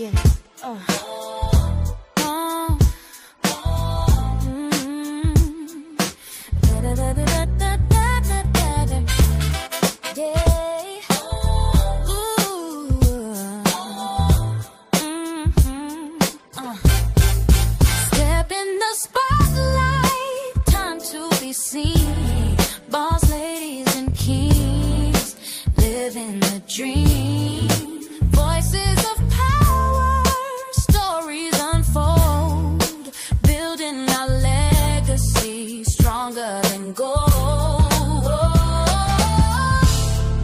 Yeah. Step in the spotlight, time to be seen. Boss ladies and kings, living the dream. Voices of power, stories unfold, building our legacy stronger than gold.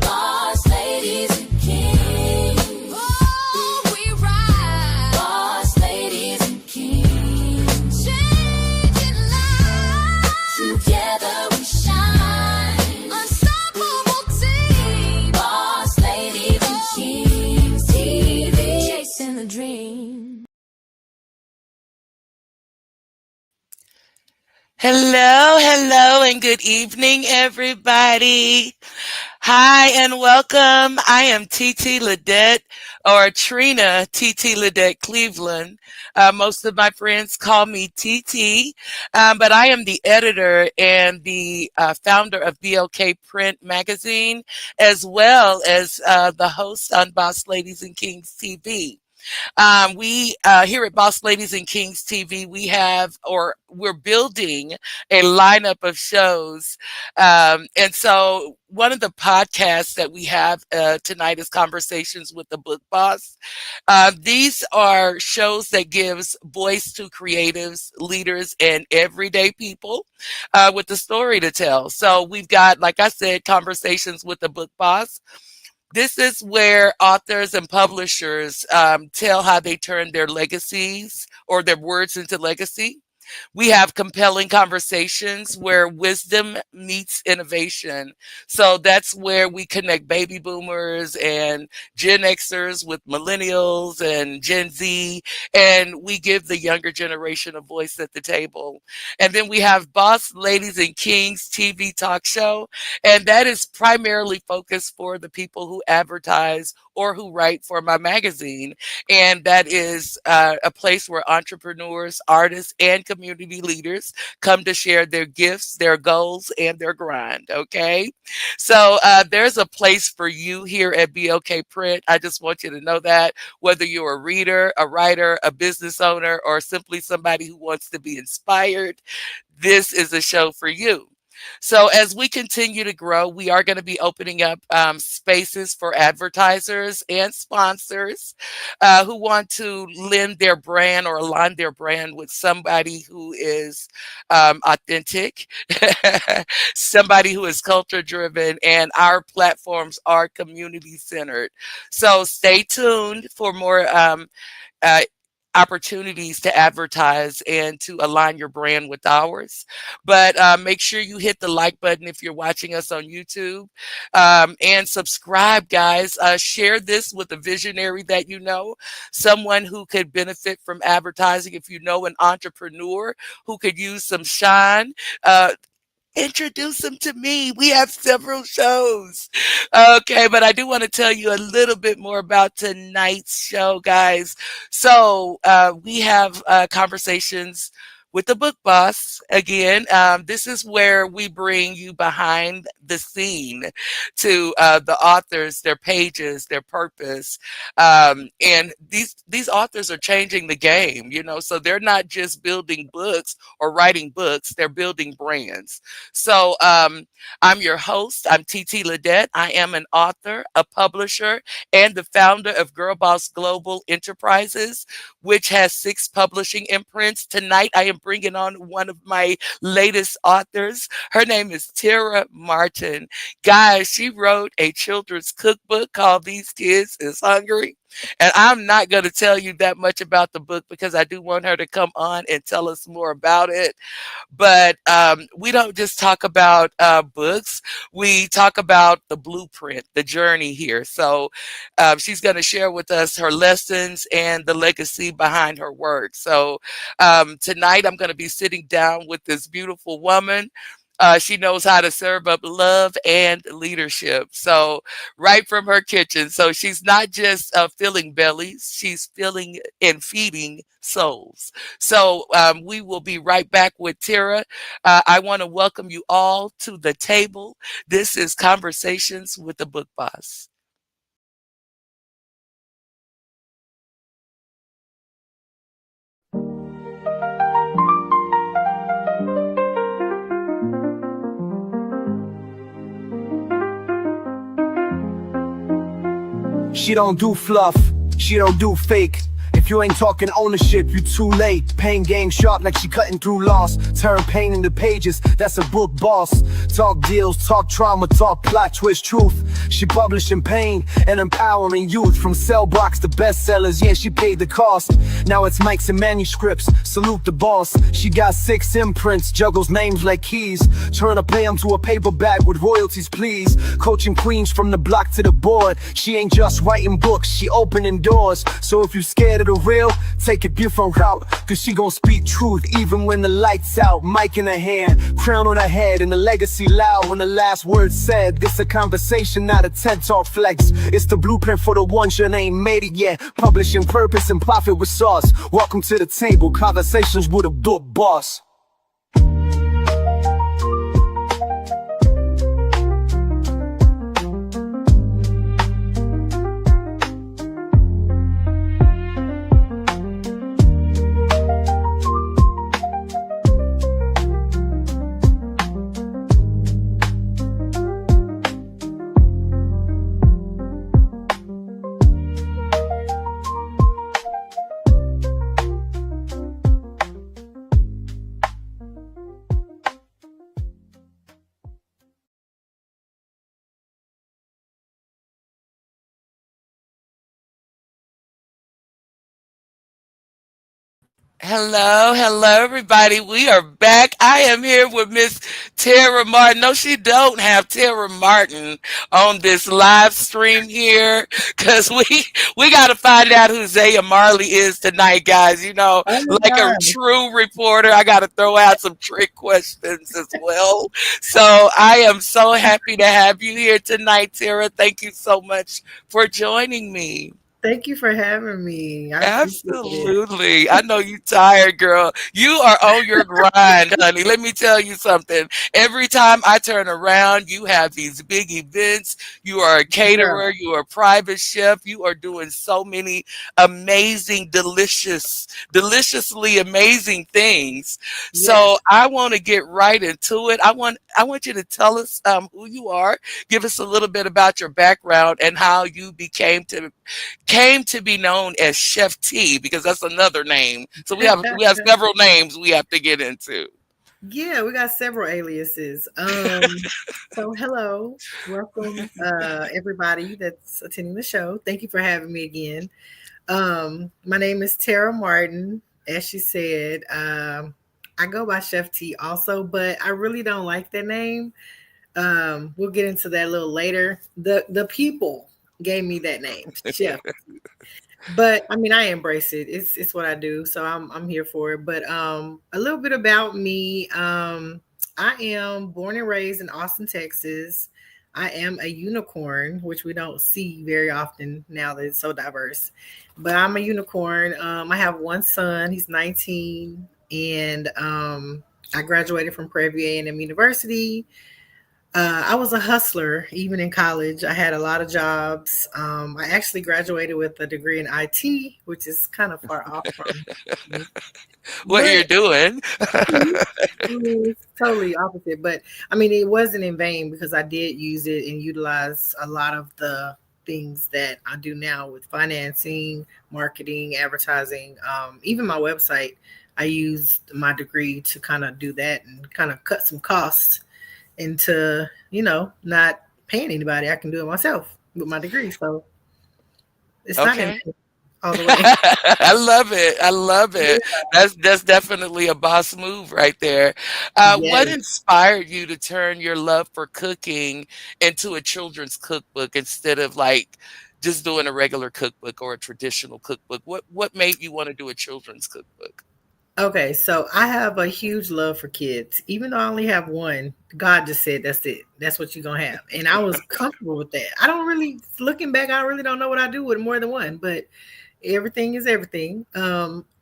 Boss ladies and kings, oh, we ride. Boss ladies and kings, changing lives. Together we shine, unstoppable team. Boss ladies and kings TV, chasing the dream. Hello, and good evening, everybody. Hi, and welcome. I am TiTi Ladette, or Trina TiTi Ladette Cleveland. Most of my friends call me TT, but I am the editor and the founder of BLKPRINT magazine, as well as the host on Boss Ladies and Kings TV. We here at Boss Ladies and Kings TV, we're building a lineup of shows. And so one of the podcasts that we have tonight is Conversations with the Book Boss. These are shows that gives voice to creatives, leaders, and everyday people with a story to tell. So we've got, like I said, Conversations with the Book Boss. This is where authors and publishers tell how they turn their legacies or their words into legacy. We have compelling conversations where wisdom meets innovation. So that's where we connect baby boomers and Gen Xers with millennials and Gen Z, and we give the younger generation a voice at the table. And then we have Boss Ladies and Kings TV talk show, and that is primarily focused for the people who advertise or who write for my magazine. And that is a place where entrepreneurs, artists, and community leaders come to share their gifts, their goals, and their grind. Okay. So there's a place for you here at BLK Print. I just want you to know that, whether you're a reader, a writer, a business owner, or simply somebody who wants to be inspired, this is a show for you. So as we continue to grow, we are going to be opening up spaces for advertisers and sponsors who want to lend their brand or align their brand with somebody who is authentic, somebody who is culture driven, and our platforms are community centered. So stay tuned for more uh, opportunities to advertise and to align your brand with ours. But make sure you hit the like button if you're watching us on YouTube, and subscribe, guys. Share this with a visionary that you know, someone who could benefit from advertising. If you know an entrepreneur who could use some shine, introduce them to me. We have several shows. Okay, but I do want to tell you a little bit more about tonight's show, guys. So we have conversations with the Book Boss. Again, this is where we bring you behind the scene to the authors, their pages, their purpose. And these authors are changing the game, you know, so they're not just building books or writing books, they're building brands. So I'm your host. I'm TiTi Ladette. I am an author, a publisher, and the founder of GirlBoss Global Enterprises, which has 6 publishing imprints. Tonight, I am bringing on one of my latest authors. Her name is Tera Martin. Guys, she wrote a children's cookbook called These Kids Is Hungry. And I'm not going to tell you that much about the book because I do want her to come on and tell us more about it. But we don't just talk about books. We talk about the blueprint, the journey here. So she's going to share with us her lessons and the legacy behind her work. So tonight I'm going to be sitting down with this beautiful woman. She knows how to serve up love and leadership. So, right from her kitchen. So, she's not just filling bellies, she's filling and feeding souls. So, we will be right back with Tara. I want to welcome you all to the table. This is Conversations with the Book Boss. She don't do fluff, she don't do fake. If you ain't talking ownership, you too late. Pain game sharp like she cutting through loss. Turn pain into pages, that's a book boss. Talk deals, talk trauma, talk plot, twist truth. She publishing pain and empowering youth. From cell blocks to bestsellers, yeah, she paid the cost. Now it's mics and manuscripts, salute the boss. She got 6 imprints, juggles names like keys. Turn a pam to a paperback with royalties, please. Coaching queens from the block to the board. She ain't just writing books, she opening doors. So if you scared of the real, take a different route, cause she gon' speak truth even when the lights out. Mic in her hand, crown on her head, and the legacy loud when the last word said. This a conversation, not a TED Talk flex. It's the blueprint for the ones that ain't made it yet. Publishing purpose and profit with sauce. Welcome to the table, conversations with a book boss. Hello, hello, everybody. We are back. I am here with Miss Tara Martin. No, she don't have Tara Martin on this live stream here because we got to find out who Zaya Marley is tonight, guys. You know, Oh my like a God. true reporter, I got to throw out some trick questions as well. So I am so happy to have you here tonight, Tara. Thank you so much for joining me. Thank you for having me. I appreciate it. Absolutely. I know you tired, girl. You are on your grind, honey. Let me tell you something. Every time I turn around, you have these big events. You are a Yeah. caterer. You are a private chef. You are doing so many amazing, deliciously amazing things. So Yes. I want to get right into it. I want you to tell us who you are. Give us a little bit about your background and how you came to be known as Chef T because that's another name. So we have several names we have to get into. Yeah, we got several aliases. So hello, welcome everybody that's attending the show. Thank you for having me again. My name is Tara Martin. As she said, I go by Chef T also, but I really don't like that name. We'll get into that a little later. The people gave me that name, Chef. But I mean, I embrace it. It's what I do, so I'm here for it. But a little bit about me. I am born and raised in Austin, Texas. I am a unicorn, which we don't see very often now that it's so diverse. But I'm a unicorn. I have one son. He's 19, and I graduated from Prairie View A&M University. I was a hustler even in college. I had a lot of jobs. I actually graduated with a degree in IT, which is kind of far off from me. What you're But doing. I mean, it's totally opposite. But I mean, it wasn't in vain because I did use it and utilize a lot of the things that I do now with financing, marketing, advertising, even my website. I used my degree to kind of do that and kind of cut some costs into, not paying anybody. I can do it myself with my degree. So it's not in Okay. all the way. I love it. I love it. That's definitely a boss move right there. What Yes. inspired you to turn your love for cooking into a children's cookbook instead of like just doing a regular cookbook or a traditional cookbook? What made you want to do a children's cookbook? Okay, so I have a huge love for kids. Even though I only have one, God just said that's it. That's what you're gonna have. And I was comfortable with that. I don't really looking back, I really don't know what I do with more than one, but everything is everything.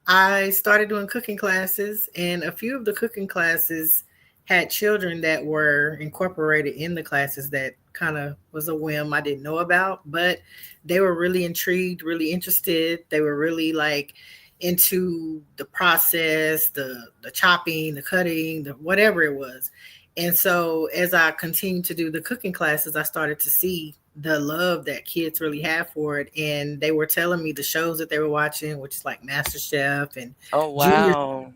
I started doing cooking classes, and a few of the cooking classes had children that were incorporated in the classes that kind of was a whim I didn't know about, but they were really intrigued, really interested. They were really like into the process, the chopping, the cutting, the whatever it was. And so as I continued to do the cooking classes, I started to see the love that kids really have for it. And they were telling me the shows that they were watching, which is like Master Chef and Oh, Junior. wow.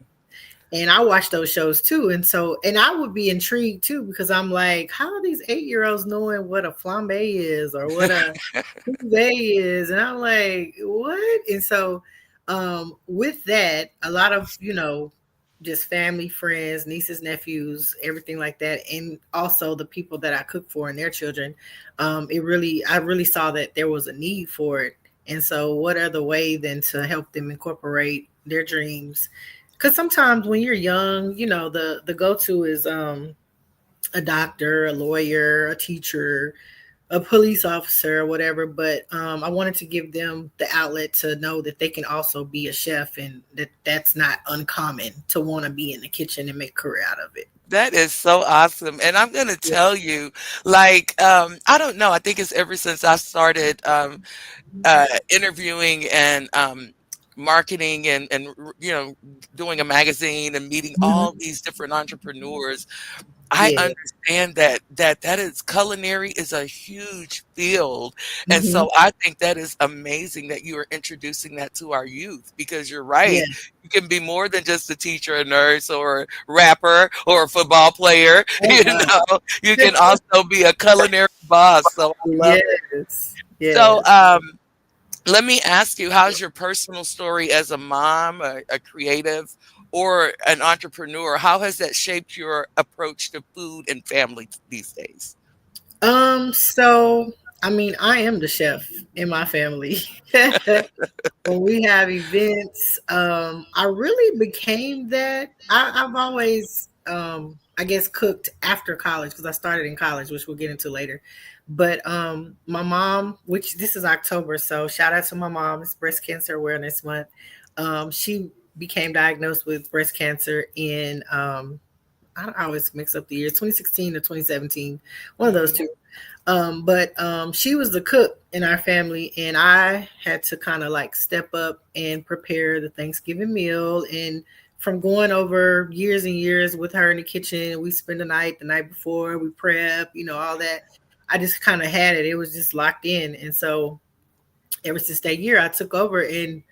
And I watched those shows too. And so, and I would be intrigued too, because I'm like, how are these 8-year-olds knowing what a flambe is or what a they is? And I'm like, what? And so with that, a lot of, just family, friends, nieces, nephews, everything like that, and also the people that I cook for and their children, I really saw that there was a need for it. And so what other way than to help them incorporate their dreams? Because sometimes when you're young, the go-to is a doctor, a lawyer, a teacher, a police officer or whatever, but I wanted to give them the outlet to know that they can also be a chef, and that's not uncommon to want to be in the kitchen and make a career out of it. That is so awesome. And I'm going to Yeah. tell you, like, I don't know. I think it's ever since I started interviewing and marketing and doing a magazine and meeting Mhm. all these different entrepreneurs. I Yeah. understand that is culinary is a huge field, and Hmm. so I think that is amazing that you are introducing that to our youth because you're right. Yeah. You can be more than just a teacher, a nurse, or a rapper, or a football player. Oh wow. You can also be a culinary boss. So I love it. Yes. So, Yes. let me ask you, how's your personal story as a mom, a creative, or an entrepreneur? How has that shaped your approach to food and family these days? So I mean, I am the chef in my family. When we have events, I really became that. I've always, I guess, cooked after college because I started in college, which we'll get into later. But my mom, which this is October, so shout out to my mom. It's Breast Cancer Awareness Month. She became diagnosed with breast cancer in I always mix up the years, 2016 to 2017, one of those Mhm. two. But she was the cook in our family, and I had to kind of like step up and prepare the Thanksgiving meal. And from going over years and years with her in the kitchen, we spend the night before, we prep, all that. I just kind of had it. It was just locked in. And so ever since that year, I took over, and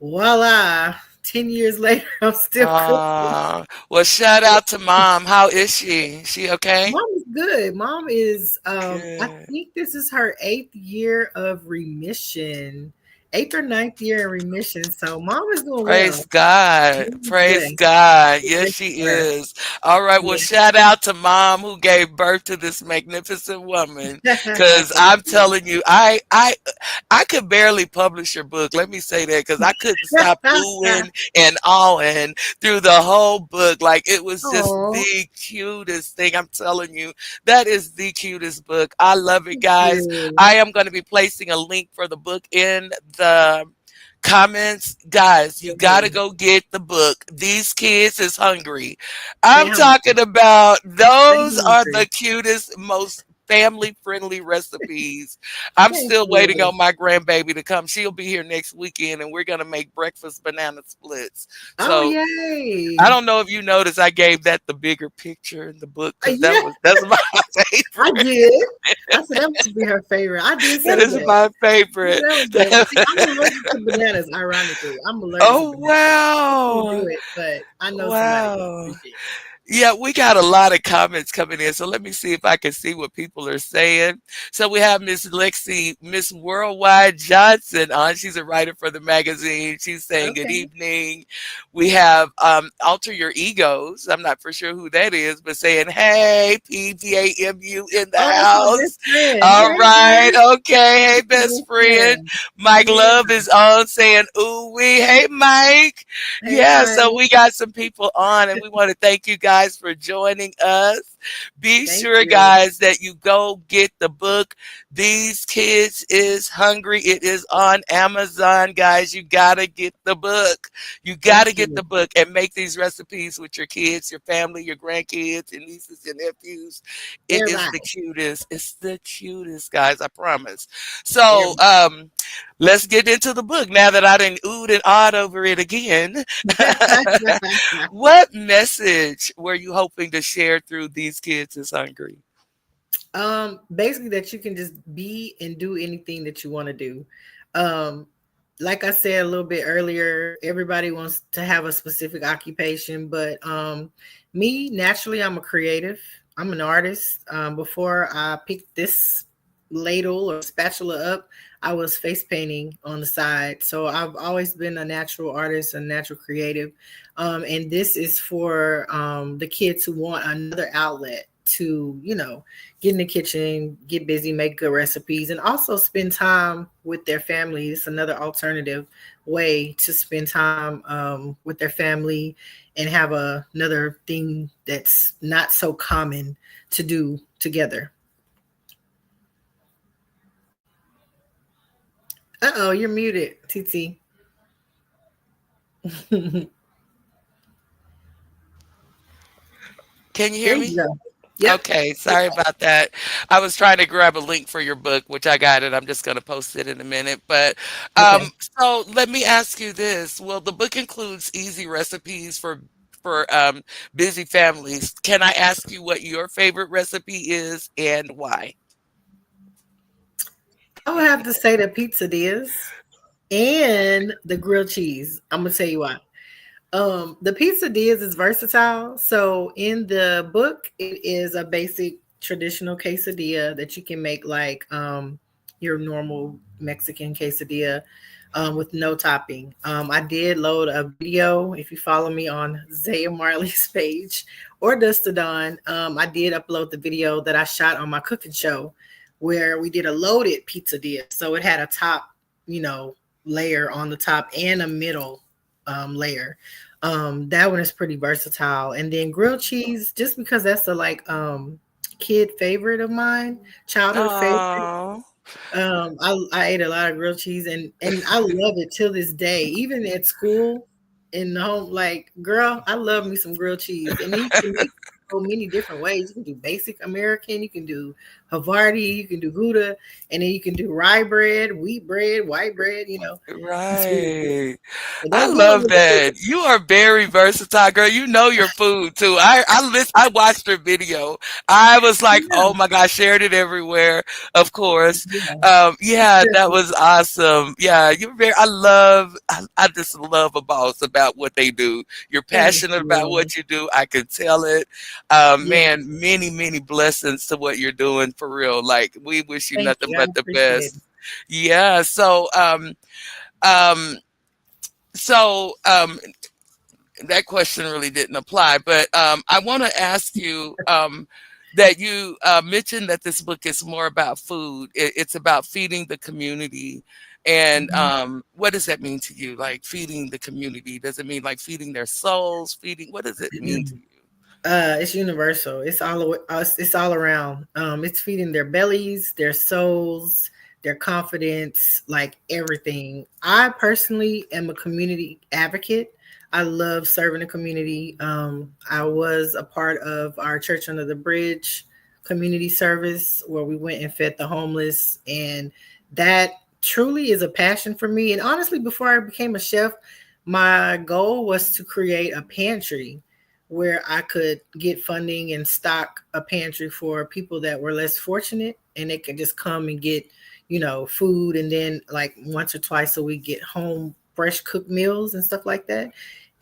voila, 10 years later, I'm still cooking. Well, shout out to mom. How is she? She okay? Mom is good. Mom is I Good. think this is her 8th year of remission. 8th or ninth year in remission. So mom is doing well. Praise God. Mom is good. Praise I'm God. so Yes, grateful she for her. is. All right. Well, Yeah. shout out to mom who gave birth to this magnificent woman. Cause I'm telling you, I could barely publish your book. Let me say that because I couldn't stop oohing and awing through the whole book. Like it was just Oh, the cutest thing. I'm telling you, that is the cutest book. I love it, thank guys. you. I am going to be placing a link for the book in the comments. Guys, you got to Yeah. go get the book. These kids is hungry. They I'm hungry. talking about They those are hungry. the cutest, most family friendly recipes. I'm Thank still waiting you. on my grandbaby to come. She'll be here next weekend and we're going to make breakfast banana splits. Oh So I yay. don't know if you noticed I gave that the bigger picture in the book because Yeah, that's my I favorite. did. I said that must be her favorite. I did That say is that. my Yeah, favorite. that was good. See, I'm allergic to bananas, ironically. I'm allergic to Oh bananas. I can't do wow. it, but I know somebody would Wow. appreciate it. Yeah, we got a lot of comments coming in. So let me see if I can see what people are saying. So we have Miss Lexi, Miss Worldwide Johnson on. She's a writer for the magazine. She's saying good Okay. evening. We have Alter Your Egos. I'm not for sure who that is, but saying, hey, PPAMU in the Oh, that's my best house. friend. All Hey, right. girl. Okay. Hey, That's my best best friend. friend. Mike Yeah. Love is on saying, ooh, we. Hey, Mike. Hey, Yeah, so Mike. we got some people on, and we want to thank you guys for joining us. Be Thank sure, you. guys, that you go get the book. These Kids is Hungry. It is on Amazon, guys. You got to get the book. You got to Thank get the you. book and make these recipes with your kids, your family, your grandkids, your nieces, your nephews. It is the Everybody. cutest. It's the cutest, guys, I promise. So, Everybody. let's get into the book now that I done oohed and awed over it again. What message were you hoping to share through These Kids is Hungry? Basically that you can just be and do anything that you want to do. Um, like I said a little bit earlier, everybody wants to have a specific occupation, but me naturally, I'm a creative. I'm an artist. Before I picked this ladle or spatula up, I was face painting on the side. So I've always been a natural artist, a natural creative. And this is for the kids who want another outlet to, get in the kitchen, get busy, make good recipes, and also spend time with their family. It's another alternative way to spend time with their family and have another thing that's not so common to do together. Uh-oh, you're muted, TT. There Can you hear you me? go. Yep. Okay, sorry about that. I was trying to grab a link for your book, which I got it. I'm just going to post it in a minute. But Okay. so let me ask you this. Well, the book includes easy recipes for busy families. Can I ask you what your favorite recipe is and why? I would have to say the pizza dish and the grilled cheese. I'm gonna tell you why. The pizza dish is versatile. So in the book, it is a basic traditional quesadilla that you can make like your normal Mexican quesadilla with no topping. I did load a video. If you follow me on Zaya Marley's page or Dustadon, I did upload the video that I shot on my cooking show where we did a loaded pizza dish. So it had a top, you know, layer on the top and a middle layer. That one is pretty versatile. And then grilled cheese, just because that's a kid favorite of mine, childhood favorite. Oh, I ate a lot of grilled cheese and I love it till this day. Even at school, in the home, like girl, I love me some grilled cheese. And then you can make so many different ways. You can do basic American, you can do Havarti, you can do Gouda, and then you can do rye bread, wheat bread, white bread. It's really good. right. But I don't do it love with the that. sugar. You are very versatile, girl. You know your food too. I watched her video. I was like, oh Yeah, my gosh, shared it everywhere, of course. yeah. Yeah, that was awesome. Yeah, you're very I just love a boss about what they do. You're Thank passionate about you. what you do. I can tell it. Yeah, Man, many, many blessings to what you're doing for real. Like we wish you thank nothing you. I but the appreciate best. it. Yeah. Um, so that question really didn't apply, but I want to ask you that you mentioned that this book is more about food. It's about feeding the community. And Mhm. what does that mean to you? Like feeding the community? Does it mean like feeding their souls? Feeding, what does it mean to you? It's universal. It's all around. It's feeding their bellies, their souls, their confidence, like everything. I personally am a community advocate. I love serving the community. I was a part of our Church Under the Bridge community service where we went and fed the homeless, and that truly is a passion for me. And honestly, before I became a chef, my goal was to create a pantry where I could get funding and stock a pantry for people that were less fortunate, and they could just come and get, food, and then like once or twice a week get home fresh cooked meals and stuff like that.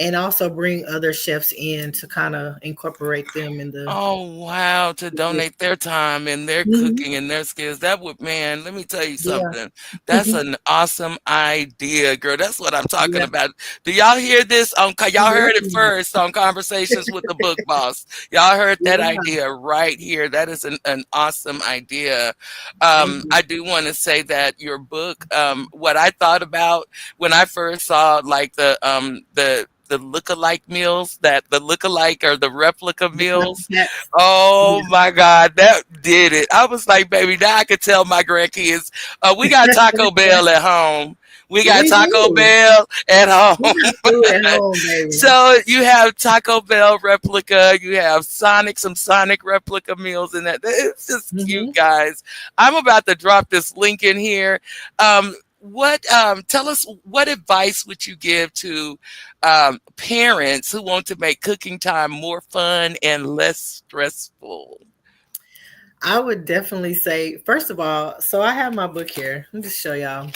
and also bring other chefs in to kind of incorporate them in the. Oh, wow, to donate their time and their Mhm. cooking and their skills. That would, man, let me tell you Yeah. something. That's an awesome idea, girl. That's what I'm talking Yeah. about. Do y'all hear this? Y'all heard it Definitely. first on Conversations with the Book Boss. Y'all heard that Yeah. idea right here. That is an awesome idea. Thank you. I do want to say that your book, what I thought about when I first saw like the look-alike meals, that the look-alike or the replica The meals. copycats. Oh Yeah. my God, that did it. I was like, baby, now I could tell my grandkids, we got Taco Bell at home. We got We Taco do. Bell at We home. got food at home, baby. So you have Taco Bell replica, you have some Sonic replica meals in that. It's just cute, Hmm. guys. I'm about to drop this link in here. What tell us, what advice would you give to parents who want to make cooking time more fun and less stressful? I would definitely say, first of all, so I have my book here. Let me just show y'all.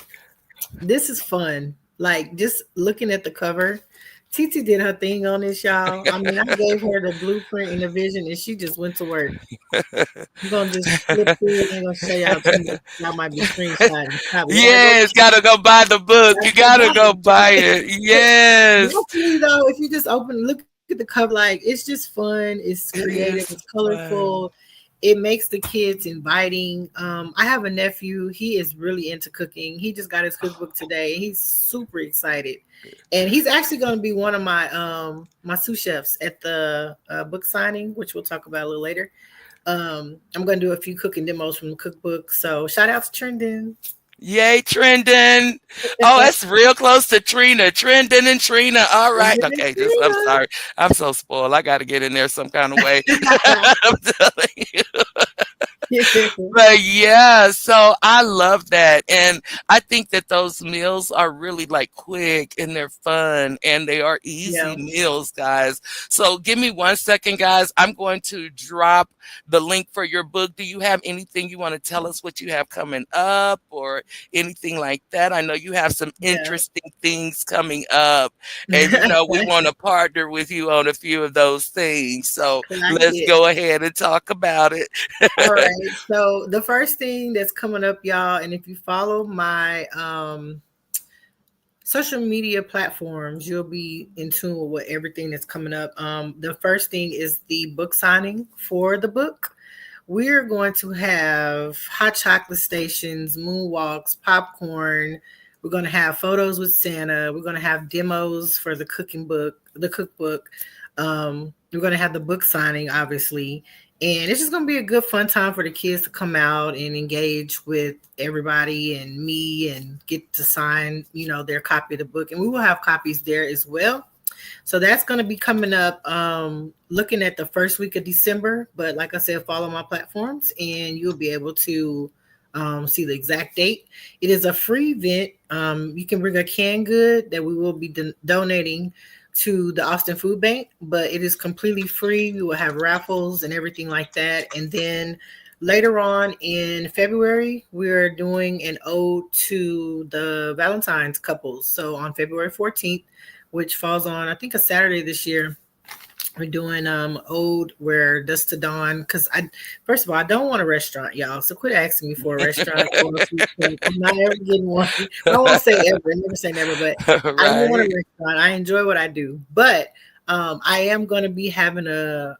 This is fun. Like just looking at the cover. Titi did her thing on this, y'all. I mean, I gave her the blueprint and the vision, and she just went to work. I'm gonna just flip through it. I ain't gonna show y'all too much. Y'all might be screenshotting. Probably. Y'all go, Yes, gotta go buy the book. y'all You go gotta buy go buy it. it. Yes, Definitely though, if you just open, look at the cover, like it's just fun. It's it creative. It's is fun. colorful. It makes the kids inviting. I have a nephew. He is really into cooking. He just got his cookbook today. He's super excited, and he's actually going to be one of my sous chefs at the book signing, which we'll talk about a little later. I'm going to do a few cooking demos from the cookbook. So shout out to Trendon. Yay, Trendon. Oh, that's real close to Trina. Trendon and Trina. All right. Trendon and Okay, just I'm sorry. I'm so spoiled. I gotta get in there some kind of way. I'm telling you. Trina. But yeah, so I love that. And I think that those meals are really like quick and they're fun and they are easy Yeah. meals, guys. So give me 1 second, guys. I'm going to drop the link for your book. Do you have anything you want to tell us what you have coming up or anything like that? I know you have some Yeah. interesting things coming up, and we want to partner with you on a few of those things. So Clock let's it. go ahead and talk about it. All right. So the first thing that's coming up, y'all, and if you follow my social media platforms, you'll be in tune with everything that's coming up. The first thing is the book signing for the book. We're going to have hot chocolate stations, moonwalks, popcorn. We're going to have photos with Santa. We're going to have demos for the cooking book, the cookbook. We're going to have the book signing, obviously. And it's just going to be a good fun time for the kids to come out and engage with everybody and me and get to sign, their copy of the book. And we will have copies there as well. So that's going to be coming up, looking at the first week of December. But like I said, follow my platforms and you'll be able to see the exact date. It is a free event. You can bring a canned good that we will be donating to the Austin Food Bank, but it is completely free. We will have raffles and everything like that. And then later on in February, we're doing an ode to the Valentine's couples. So on February 14th, which falls on, I think, a Saturday this year, we're doing ode where Dust to Dawn, because I first of all I don't want a restaurant, y'all. So quit asking me for a restaurant or a food truck. I'm not ever getting one. I won't say ever, never say never, but I don't want a Right. restaurant. I enjoy what I do. But I am gonna be having a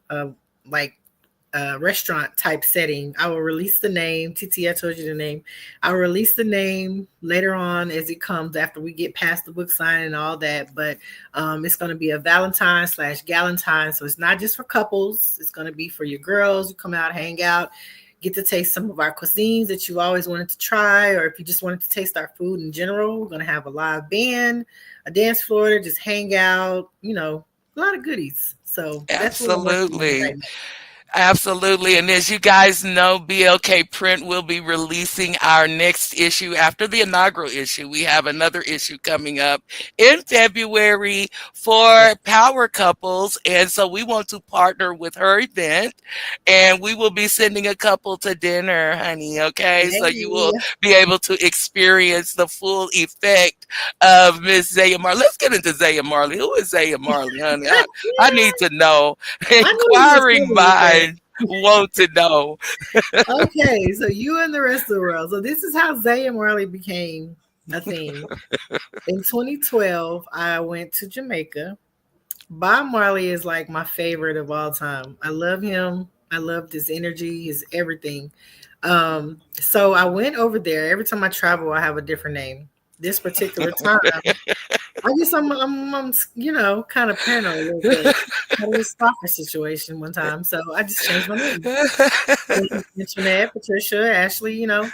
like restaurant type setting. I will release the name. TT, I told you the name. I'll release the name later on as it comes after we get past the book signing and all that. But it's going to be a Valentine / Galentine. So it's not just for couples. It's going to be for your girls. You come out, hang out, get to taste some of our cuisines that you always wanted to try. Or if you just wanted to taste our food in general, we're going to have a live band, a dance floor to just hang out, a lot of goodies. So that's what we're working on Absolutely. right now. Absolutely. And as you guys know, BLK Print will be releasing our next issue after the inaugural issue. We have another issue coming up in February Yeah. for power couples. And so we want to partner with her event, and we will be sending a couple to dinner, honey. Okay. So you will Hey. be able to experience the full effect of Miss Zaya Marley. Let's get into Zaya Marley. Who is Zaya Marley, honey? I need to know. I knew you was Inquiring feeling with that. minds want to know. Okay, so you and the rest of the world. So this is how Zay and Marley became a thing. In 2012, I went to Jamaica. Bob Marley is like my favorite of all time. I love him. I love his energy, his everything. So I went over there. Every time I travel, I have a different name. This particular time, I guess I'm kind of paranoid a little bit. Had a stalker situation one time, so I just changed my name. Internet, Patricia, Ashley, So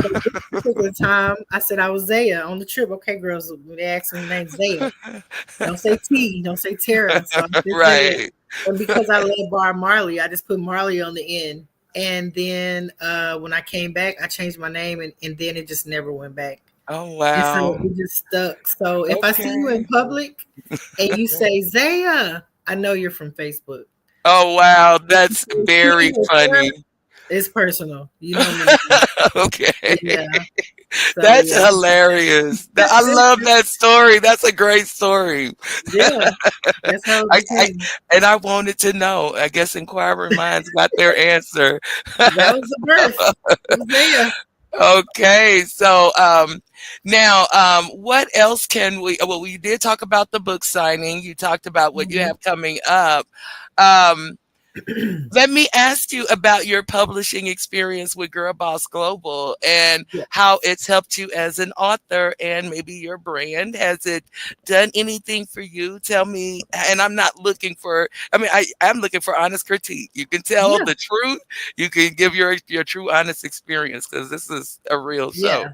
this particular time, I said I was Zaya on the trip. Okay, girls, they asked me my name's Zaya. Don't say T, don't say Tara. So I said Zaya. Right. And because I love Bar Marley, I just put Marley on the end. And then when I came back, I changed my name, and then it just never went back. Oh, And so wow. it just stuck. So if I see you in Okay. public and you say Zaya, I know you're from Facebook. Oh, wow. That's very funny. It's personal. You know me. Okay. Yeah. So That's yeah. hilarious. I love that story. That's a great story. Yeah. That's how it I became. and I wanted to know. I guess inquiring minds got their answer. That was the birth. It was Zaya. Okay, so now what else can we? Well, we did talk about the book signing. You talked about what you Mhm. have coming up. Um, Let me ask you about your publishing experience with GirlBoss Global and Yeah. how it's helped you as an author and maybe your brand. Has it done anything for you? Tell me. And I'm not looking for, I'm looking for honest critique. You can tell Yeah. the truth. You can give your true honest experience because this is a real show. Yeah.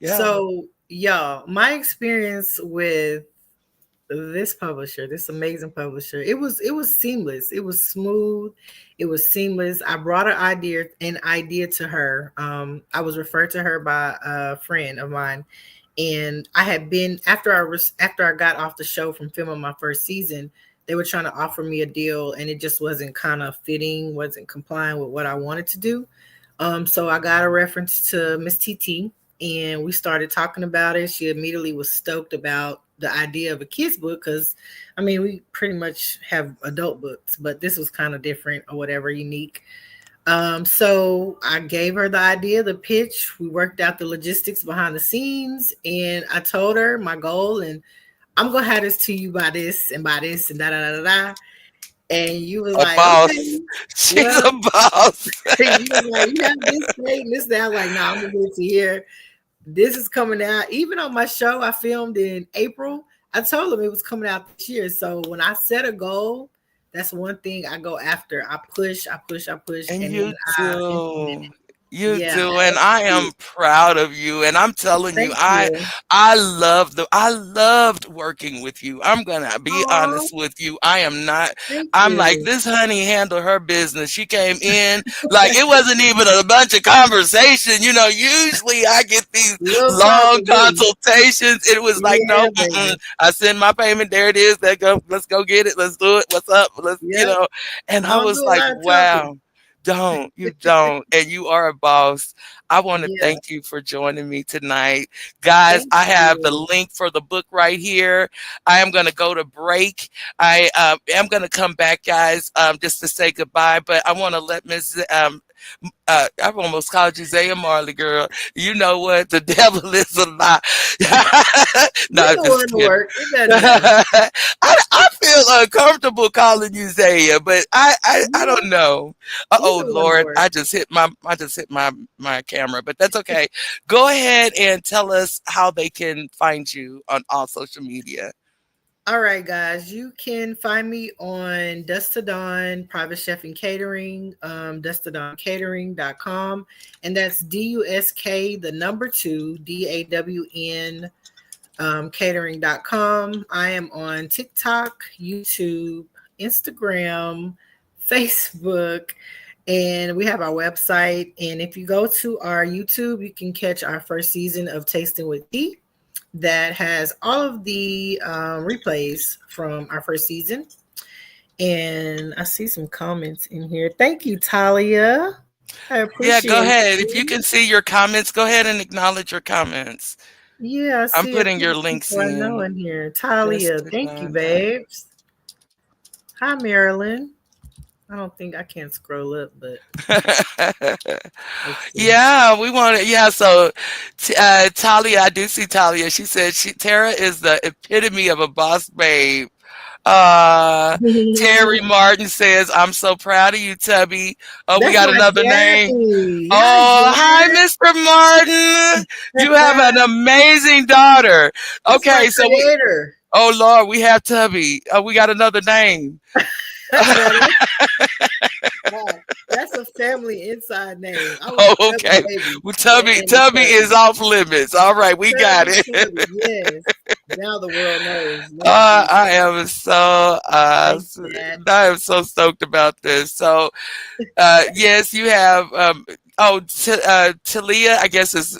Yeah. So, y'all, my experience with this publisher, this amazing publisher, it was seamless. It was smooth. It was seamless. I brought an idea to her. I was referred to her by a friend of mine, and I had been after I got off the show from filming my first season. They were trying to offer me a deal, and it just wasn't kind of fitting, wasn't complying with what I wanted to do. So I got a reference to Miss TT, and we started talking about it. She immediately was stoked about the idea of a kids book because, I mean, we pretty much have adult books, but this was kind of different or whatever, unique. So I gave her the idea, the pitch. We worked out the logistics behind the scenes, and I told her my goal, and I'm gonna have this to you by this and by this and da da da da da. And you was A like, boss. okay, She's well, a boss. you was like, you have this date and this that. I'm like, nah, I'm gonna get it to here. This is coming out. Even on my show I filmed in April, I told them it was coming out this year. So when I set a goal, that's one thing I go after. I push, I push, I push, And and then you I implement do. it. You Yeah, do. I And I execute. am proud of you. And I'm telling you, Thank you. I loved working with you. I'm gonna be Oh, honest with you. I am not, thank I'm like, you. this honey handled her business. She came in like it wasn't even a bunch of conversation. Usually I get these We'll talk long with me. consultations. It was like, no, Yeah, baby. I send my payment, there it is. Let's go get it. Let's do it. What's up? Yep. And I I don't was do a like, lot of talking. wow. You don't, and you are a boss. I want to Yeah. thank you for joining me tonight. Guys, Thank I have the you. link for the book right here. I am going to go to break. I am going to come back, guys, just to say goodbye, but I want to let Miss I've almost called you Zaya Marley, girl. You know what? The devil is a lie. No, You I'm know just where to kidding. work. It doesn't matter. I feel uncomfortable calling you Zaya, but I You don't know. you Oh know where to Lord, work. I just hit my camera, but that's okay. Go ahead and tell us how they can find you on all social media. All right, guys, you can find me on Dust to Dawn Private Chef and Catering, dusttodawncatering.com. And that's DUSK, the number two, DAWN, catering.com. I am on TikTok, YouTube, Instagram, Facebook, and we have our website. And if you go to our YouTube, you can catch our first season of Tasting with Tea that has all of the replays from our first season. And I see some comments in here. Thank you, Talia. I Yeah, go appreciate ahead. If you it. can see your comments, go ahead and acknowledge your comments. Yeah, I I'm see a putting few your links people I know in. in here. Talia, thank you, babes. Hi, Marilyn. I don't think I can't scroll up, but let's see. Yeah, we want to. Yeah, so Talia, I do see Talia. She said Tara is the epitome of a boss babe. Terry Martin says, "I'm so proud of you, Tubby." Oh, we That's got my another name. daddy. Oh, hi, Hi, Mr. Martin. You have Jared. an amazing daughter. That's my Okay, so creator. oh Lord, we have Tubby. We got another name. Wow, that's a family inside name. I was Oh, Tubby okay. baby. Well, That name is Tubby Tubby. is off limits. All right, we got it. Tubby, yes. Now the world knows. Lord Jesus. I am so Thanks, Dad. I am so stoked about this. So yes, you have Talia, I guess is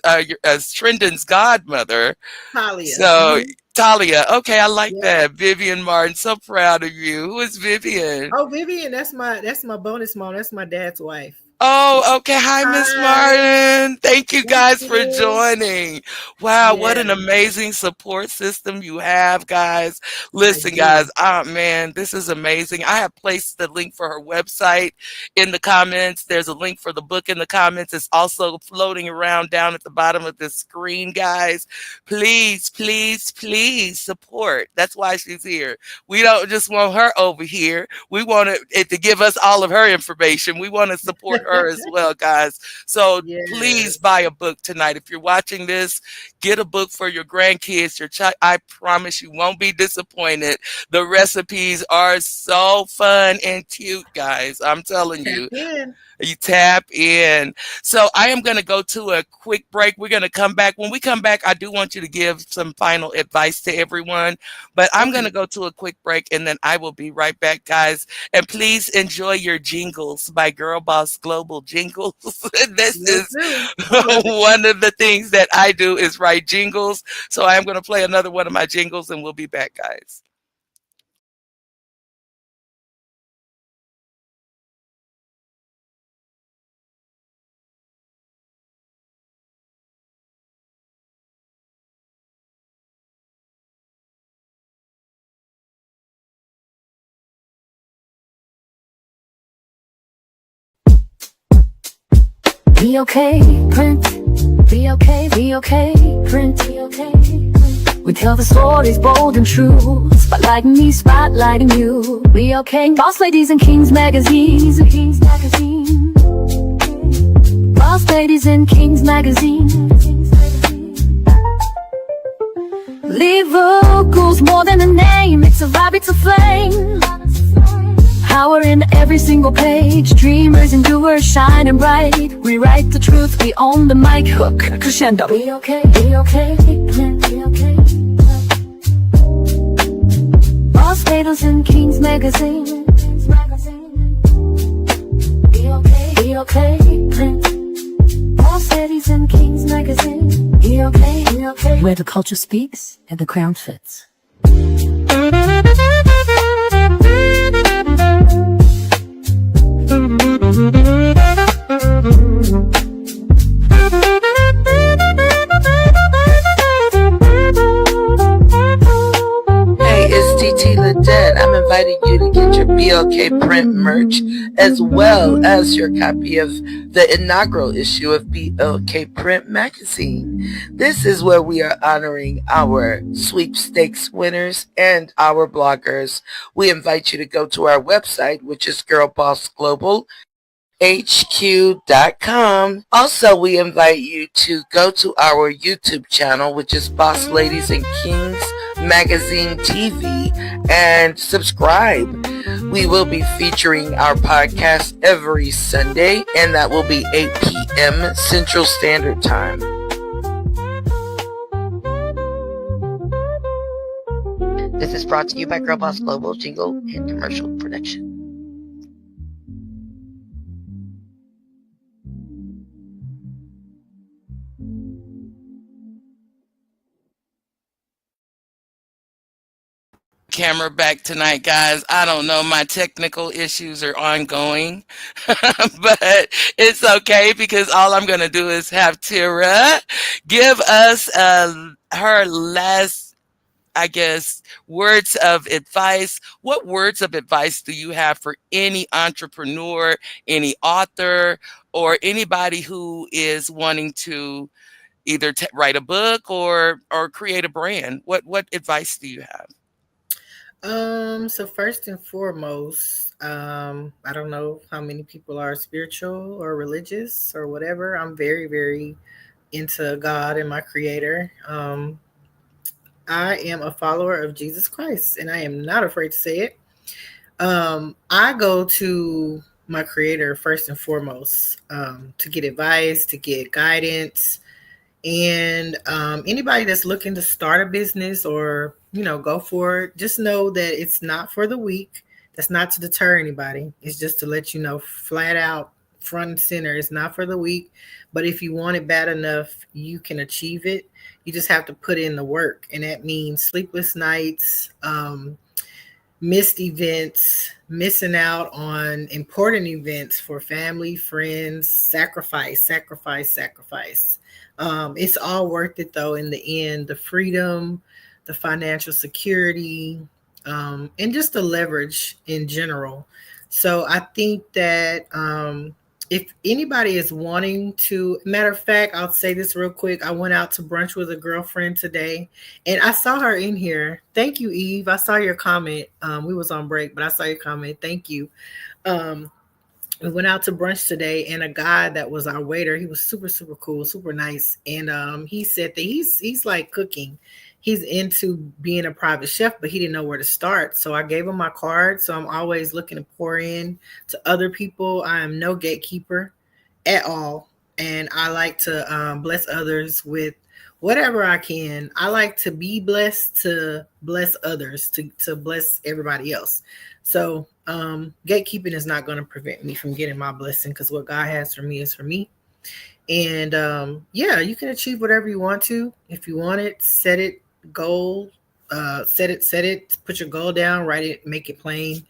Trendon's godmother. Talia. So Talia, okay, I like Yeah. that. Vivian Martin, so proud of you. Who is Vivian? Oh, Vivian, that's my bonus mom. That's my dad's wife. Oh, okay. Hi, Miss Hi. Martin. Thank you Thank guys for you. joining. Wow, what Yeah, an amazing support system you have, guys. I Listen, do. guys, man, this is amazing. I have placed the link for her website in the comments. There's a link for the book in the comments. It's also floating around down at the bottom of the screen, guys. Please, please, please support. That's why she's here. We don't just want her over here. We want it to give us all of her information. We want to support her as well, guys. So please Yes. buy a book tonight. If you're watching this, get a book for your grandkids, your child. I promise you won't be disappointed. The recipes are so fun and cute, guys. I'm telling you. Tap in. You tap in. So I am going to go to a quick break. We're going to come back. When we come back, I do want you to give some final advice to everyone, but I'm going to go to a quick break and then I will be right back, guys. And please enjoy your jingles by GirlBoss Global Jingles. This Will is do. I love it. one of the things that I do is write jingles. So I am going to play another one of my jingles and we'll be back, guys. BLKPRINT, BLKPRINT. We tell the stories bold and true, spotlighting me, spotlighting you. BLK, Boss Ladies and Kings Magazine, Boss Ladies and Kings Magazine. Liverpool's more than a name, it's a vibe, it's a flame. Power in every single page, dreamers and doers shining bright. We write the truth, we own the mic, hook, crescendo. Be okay, be okay, be okay. Boss Ladies and Kings Magazine. Be okay, Boss Ladies and Kings Magazine. Be okay. Where the culture speaks and the crown fits. Hey, it's TiTi Ladette. I'm inviting you to get your BLK print merch as well as your copy of the inaugural issue of BLK Print Magazine. This is where we are honoring our sweepstakes winners and our bloggers. We invite you to go to our website, which is GirlBoss Global HQ.com. Also, we invite you to go to our YouTube channel, which is Boss Ladies and Kings Magazine TV, and subscribe. We will be featuring our podcast every Sunday, and that will be 8 p.m. Central Standard Time. This is brought to you by GirlBoss Global Jingle and Commercial Production. camera back tonight, guys. I don't know. My technical issues are ongoing, but it's okay because all I'm going to do is have Tara give us her last, I guess, words of advice. What words of advice do you have for any entrepreneur, any author, or anybody who is wanting to either write a book or create a brand? What advice do you have? So first and foremost, I don't know how many people are spiritual or religious or whatever. I'm very, very into God and my creator. I am a follower of Jesus Christ and I am not afraid to say it. I go to my creator first and foremost, to get advice, to get guidance, and anybody that's looking to start a business or, go for it, just know that it's not for the weak. That's not to deter anybody. It's just to let you know flat out, front and center, it's not for the weak. But if you want it bad enough, you can achieve it. You just have to put in the work. And that means sleepless nights, missed events, missing out on important events for family, friends, sacrifice, sacrifice, sacrifice. It's all worth it though in the end. The freedom, the financial security, and just the leverage in general. So I think that if anybody is wanting to, matter of fact, I'll say this real quick. I went out to brunch with a girlfriend today and I saw her in here. Thank you, Eve. I saw your comment. We was on break, but I saw your comment. Thank you. Um, we went out to brunch today and a guy that was our waiter, he was super, super cool, super nice. And he said that he's like cooking. He's into being a private chef, but he didn't know where to start. So I gave him my card. So I'm always looking to pour in to other people. I am no gatekeeper at all. And I like to bless others with whatever I can. I like to be blessed to bless others, to bless everybody else. So gatekeeping is not going to prevent me from getting my blessing because what God has for me is for me. And yeah, you can achieve whatever you want to. If you want it, set it, goal, set it, put your goal down, write it, make it plain,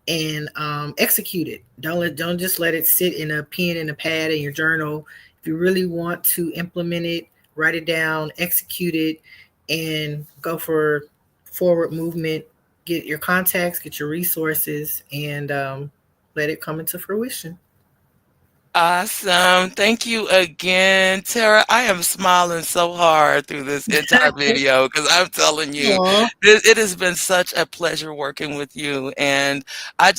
and execute it. Don't just let it sit in a pen and a pad in your journal. If you really want to implement it, write it down, execute it, and go for forward movement. Get your contacts, get your resources, and let it come into fruition. Awesome. Thank you again, Tara. I am smiling so hard through this entire video because I'm telling you, Aw, it has been such a pleasure working with you. And I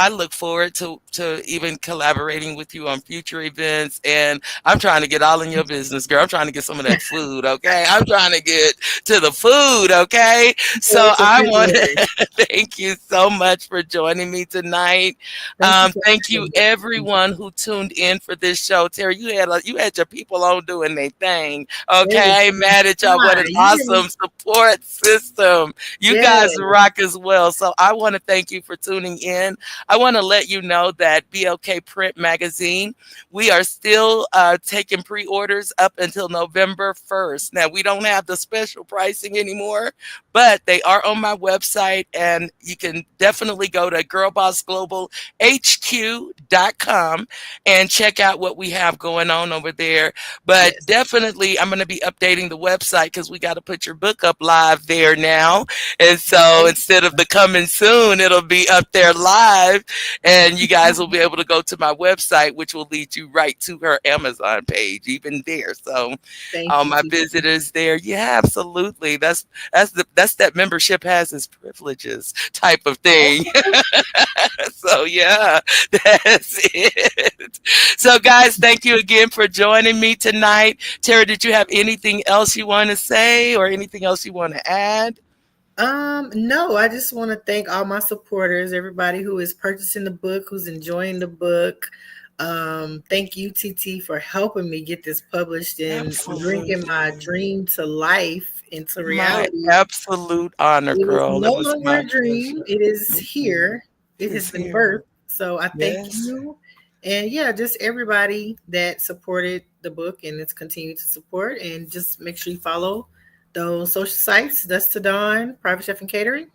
look forward to even collaborating with you on future events. And I'm trying to get all in your business, girl. I'm trying to get some of that food, okay? I'm trying to get to the food, okay? So it's a I want privilege. to thank you so much for joining me tonight. Thank you for Thank you, having me. everyone who tuned in for this show. Terry, you had your people on doing their thing. Yes, Okay, mad at y'all. What hi, an you awesome support system. You guys yes, rock as well. So I want to thank you for tuning in. I want to let you know that BLK Print Magazine, we are still taking pre-orders up until November 1st. Now we don't have the special pricing anymore, but they are on my website, and you can definitely go to girlbossglobalhq.com and check out what we have going on over there. But yes. definitely, I'm going to be updating the website because we got to put your book up live there now. And so instead of the coming soon, it'll be up there live, and you guys will be able to go to my website, which will lead you right to her Amazon page, even there. So Thank all you, my T. visitors there, yeah, absolutely. That's that membership has its privileges type of thing. So yeah, that's it. So guys, thank you again for joining me tonight. Tara, did you have anything else you want to say or anything else you want to add? No, I just want to thank all my supporters, everybody who is purchasing the book, who's enjoying the book. Thank you, TT, for helping me get this published and bringing my Absolutely. dream to life, into My reality. absolute honor, It is girl. no It was longer my a dream. pleasure. It is Mhm. here. It has It's been here. birthed. So I thank Yes. you. And yeah, just everybody that supported the book and it's continued to support. And just make sure you follow those social sites, Dust to Dawn, Private Chef and Catering.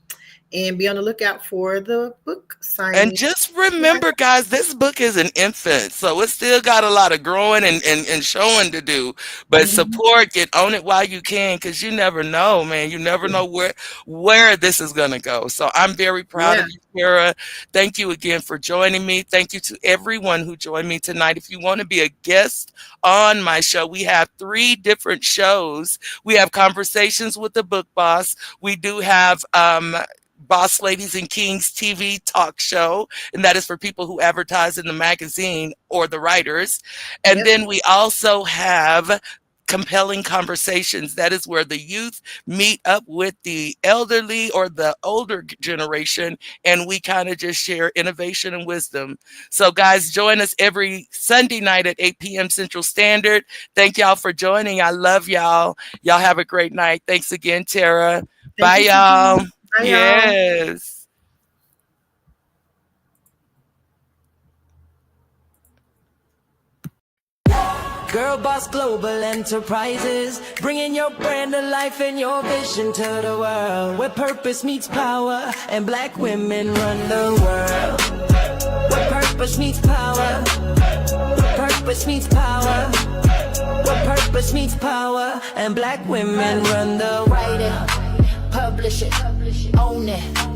and be on the lookout for the book signing. And just remember, guys, this book is an infant, so it's still got a lot of growing and showing to do. But support, get on it while you can, because you never know, man. You never know where this is going to go. So I'm very proud of you, Tera. Thank you again for joining me. Thank you to everyone who joined me tonight. If you want to be a guest on my show, we have 3 different shows. We have Conversations with the Book Boss. We do have Boss Ladies and Kings TV talk show, and that is for people who advertise in the magazine or the writers. And then we also have Compelling Conversations. That is where the youth meet up with the elderly or the older generation, and we kind of just share innovation and wisdom. So guys, join us every Sunday night at 8 p.m. Central Standard. Thank y'all for joining. I love y'all. Y'all have a great night. Thanks again, Tera. Bye, y'all. Bye, yes. GirlBoss Global Enterprises, bringing your brand to life and your vision to the world. Where purpose meets power and black women run the world. Where purpose meets power. Where purpose meets power. Where purpose meets power and black women run the world. Write it, publish it, own it.